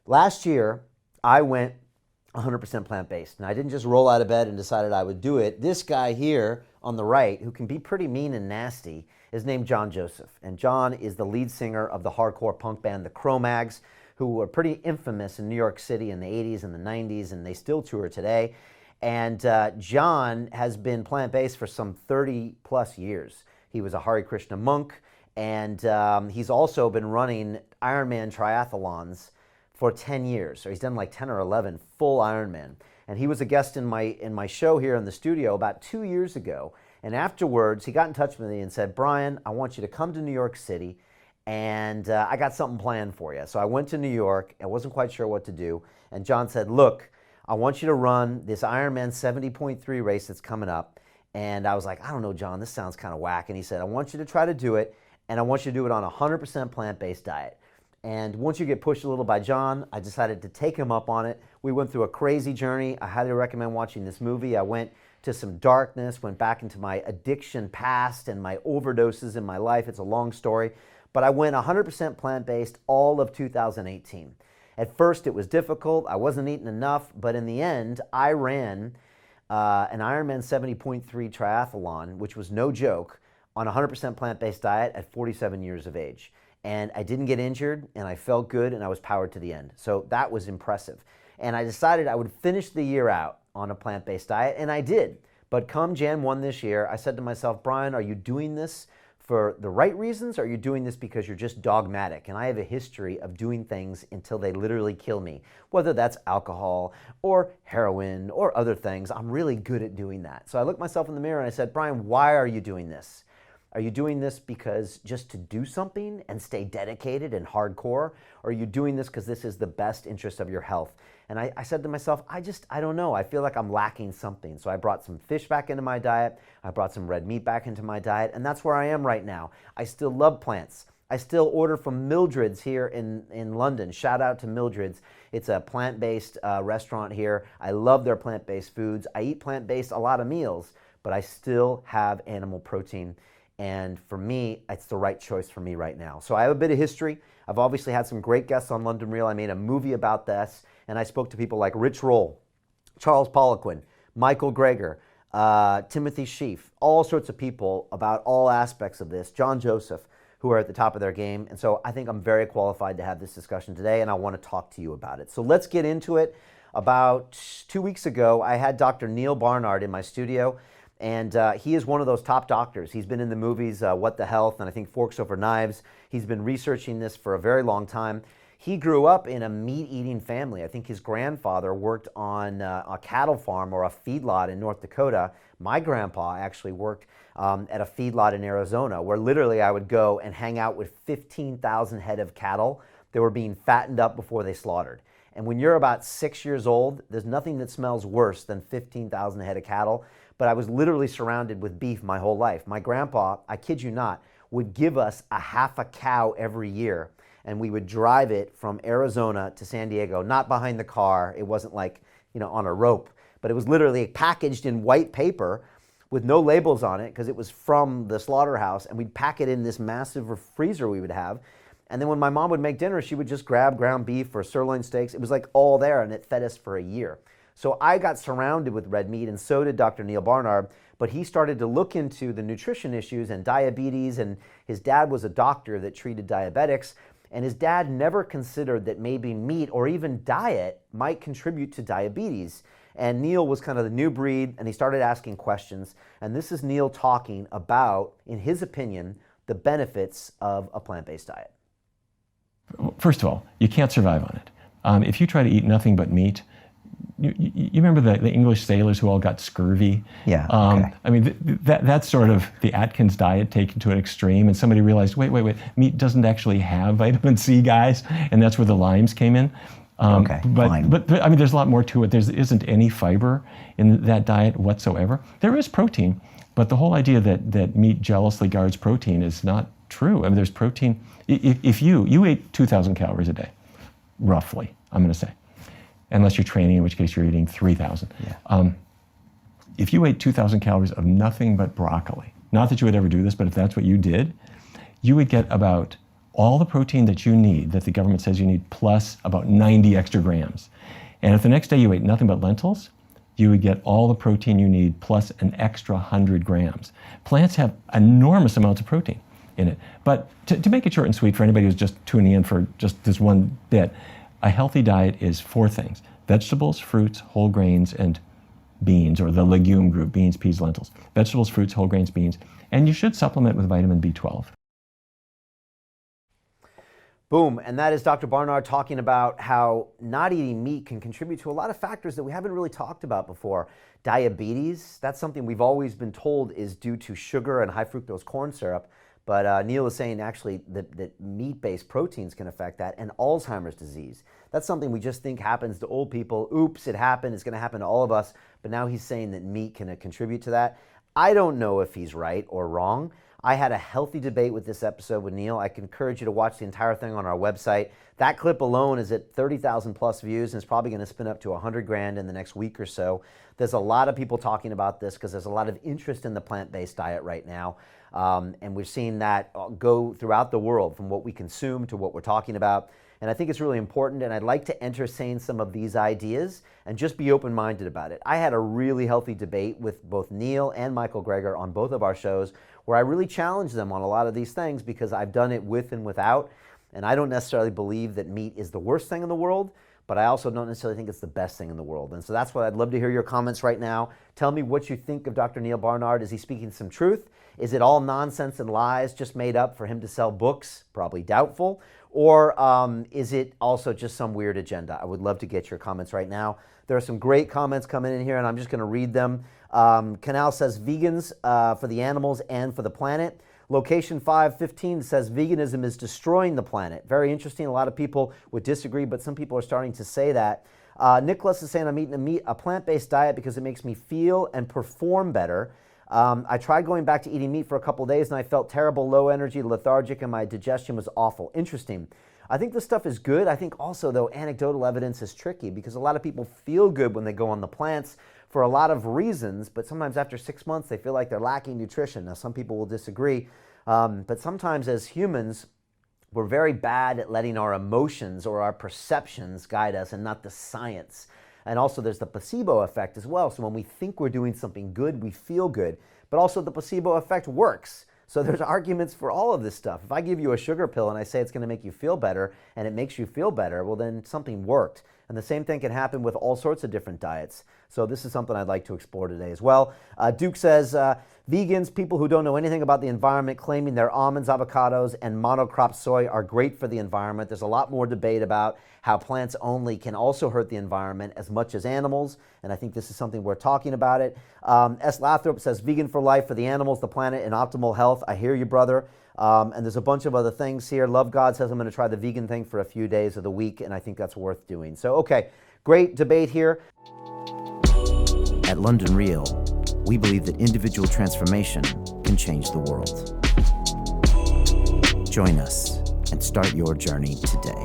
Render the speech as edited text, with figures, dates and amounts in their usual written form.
Last year, I went 100% plant-based. And I didn't just roll out of bed and decided I would do it. This guy here on the right, who can be pretty mean and nasty, is named John Joseph. And John is the lead singer of the hardcore punk band, the Cro-Mags, who were pretty infamous in New York City in the 80s and the 90s, and they still tour today. And John has been plant-based for some 30 plus years. He was a Hare Krishna monk, and he's also been running Ironman triathlons for 10 years. So he's done like 10 or 11 full Ironman. And he was a guest in my show here in the studio about 2 years ago. And afterwards, he got in touch with me and said, Brian, I want you to come to New York City, and I got something planned for you. So I went to New York. I wasn't quite sure what to do. And John said, look, I want you to run this Ironman 70.3 race that's coming up. And I was like, I don't know, John, this sounds kind of whack. And he said, I want you to try to do it, and I want you to do it on a 100% plant-based diet. And once you get pushed a little by John, I decided to take him up on it. We went through a crazy journey. I highly recommend watching this movie. I went to some darkness, went back into my addiction past and my overdoses in my life. It's a long story. But I went 100% plant-based all of 2018. At first, it was difficult. I wasn't eating enough. But in the end, I ran an Ironman 70.3 triathlon, which was no joke, on a 100% plant-based diet at 47 years of age. And I didn't get injured, and I felt good, and I was powered to the end. So that was impressive. And I decided I would finish the year out on a plant-based diet, and I did. But come Jan 1 this year, I said to myself, Brian, are you doing this for the right reasons, or are you doing this because you're just dogmatic? And I have a history of doing things until they literally kill me, whether that's alcohol or heroin or other things. I'm really good at doing that. So I looked myself in the mirror and I said, Brian, why are you doing this? Are you doing this because just to do something and stay dedicated and hardcore? Or are you doing this because this is the best interest of your health? And I said to myself, I don't know. I feel like I'm lacking something. So I brought some fish back into my diet. I brought some red meat back into my diet. And that's where I am right now. I still love plants. I still order from Mildred's here in London. Shout out to Mildred's. It's a plant-based restaurant here. I love their plant-based foods. I eat plant-based a lot of meals, but I still have animal protein. And for me, it's the right choice for me right now. So I have a bit of history. I've obviously had some great guests on London Real. I made a movie about this, and I spoke to people like Rich Roll, Charles Poliquin, Michael Greger, Timothy Sheaf, all sorts of people about all aspects of this, John Joseph, who are at the top of their game. And so I think I'm very qualified to have this discussion today, and I want to talk to you about it. So let's get into it. About 2 weeks ago, I had Dr. Neal Barnard in my studio. And he is one of those top doctors. He's been in the movies What the Health and I think Forks Over Knives. He's been researching this for a very long time. He grew up in a meat-eating family. I think his grandfather worked on a cattle farm or a feedlot in North Dakota. My grandpa actually worked at a feedlot in Arizona, where literally I would go and hang out with 15,000 head of cattle that were being fattened up before they slaughtered. And when you're about 6 years old, there's nothing that smells worse than 15,000 head of cattle. But I was literally surrounded with beef my whole life. My grandpa, I kid you not, would give us a half a cow every year, and we would drive it from Arizona to San Diego, not behind the car. It wasn't like, on a rope, but it was literally packaged in white paper with no labels on it because it was from the slaughterhouse, and we'd pack it in this massive freezer we would have. And then when my mom would make dinner, she would just grab ground beef or sirloin steaks. It was like all there, and it fed us for a year. So I got surrounded with red meat, and so did Dr. Neal Barnard, but he started to look into the nutrition issues and diabetes, and his dad was a doctor that treated diabetics, and his dad never considered that maybe meat or even diet might contribute to diabetes. And Neal was kind of the new breed, and he started asking questions, and this is Neal talking about, in his opinion, the benefits of a plant-based diet. First of all, you can't survive on it. If you try to eat nothing but meat, you remember the English sailors who all got scurvy? Yeah. Okay. I mean, that's sort of the Atkins diet taken to an extreme, and somebody realized, wait, meat doesn't actually have vitamin C, guys, and that's where the limes came in. Fine. But I mean, there's a lot more to it. There isn't any fiber in that diet whatsoever. There is protein, but the whole idea that meat jealously guards protein is not true. I mean, there's protein. If you ate 2,000 calories a day, roughly, I'm going to say, unless you're training, in which case you're eating 3,000. Yeah. If you ate 2,000 calories of nothing but broccoli, not that you would ever do this, but if that's what you did, you would get about all the protein that you need, that the government says you need, plus about 90 extra grams. And if the next day you ate nothing but lentils, you would get all the protein you need plus an extra 100 grams. Plants have enormous amounts of protein in it. But to make it short and sweet for anybody who's just tuning in for just this one bit, a healthy diet is 4 things: vegetables, fruits, whole grains, and beans, or the legume group: beans, peas, lentils. Vegetables, fruits, whole grains, beans. And you should supplement with vitamin B12. Boom, and that is Dr. Barnard talking about how not eating meat can contribute to a lot of factors that we haven't really talked about before. Diabetes, that's something we've always been told is due to sugar and high fructose corn syrup, but Neal is saying actually that meat-based proteins can affect that, and Alzheimer's disease. That's something we just think happens to old people. Oops, it happened, it's gonna happen to all of us, but now he's saying that meat can contribute to that. I don't know if he's right or wrong. I had a healthy debate with this episode with Neal. I can encourage you to watch the entire thing on our website. That clip alone is at 30,000 plus views, and it's probably going to spin up to 100 grand in the next week or so. There's a lot of people talking about this because there's a lot of interest in the plant-based diet right now. And we've seen that go throughout the world, from what we consume to what we're talking about. And I think it's really important, and I'd like to entertain some of these ideas and just be open-minded about it. I had a really healthy debate with both Neal and Michael Greger on both of our shows, where I really challenged them on a lot of these things because I've done it with and without, and I don't necessarily believe that meat is the worst thing in the world, but I also don't necessarily think it's the best thing in the world. And so that's what I'd love to hear your comments right now. Tell me what you think of Dr. Neal Barnard. Is he speaking some truth? Is it all nonsense and lies just made up for him to sell books? Probably doubtful. Or is it also just some weird agenda? I would love to get your comments right now. There are some great comments coming in here, and I'm just going to read them. Canal says vegans for the animals and for the planet. Location 515 says veganism is destroying the planet. Very interesting. A lot of people would disagree, but some people are starting to say that. Nicholas is saying I'm eating a plant-based diet because it makes me feel and perform better. I tried going back to eating meat for a couple of days and I felt terrible, low energy, lethargic, and my digestion was awful. Interesting. I think this stuff is good. I think also, though, anecdotal evidence is tricky because a lot of people feel good when they go on the plants for a lot of reasons, but sometimes after 6 months they feel like they're lacking nutrition. Now, some people will disagree, but sometimes as humans, we're very bad at letting our emotions or our perceptions guide us and not the science. And also there's the placebo effect as well. So when we think we're doing something good, we feel good, but also the placebo effect works. So there's arguments for all of this stuff. If I give you a sugar pill and I say it's going to make you feel better and it makes you feel better, well then something worked. And the same thing can happen with all sorts of different diets. So this is something I'd like to explore today as well. Duke says, vegans, people who don't know anything about the environment, claiming their almonds, avocados, and monocrop soy are great for the environment. There's a lot more debate about how plants only can also hurt the environment as much as animals. And I think this is something we're talking about it. S. Lathrop says, vegan for life, for the animals, the planet, and optimal health. I hear you, brother. And there's a bunch of other things here. Love God says I'm going to try the vegan thing for a few days of the week, and I think that's worth doing. So, okay, great debate here. At London Real, we believe that individual transformation can change the world. Join us and start your journey today.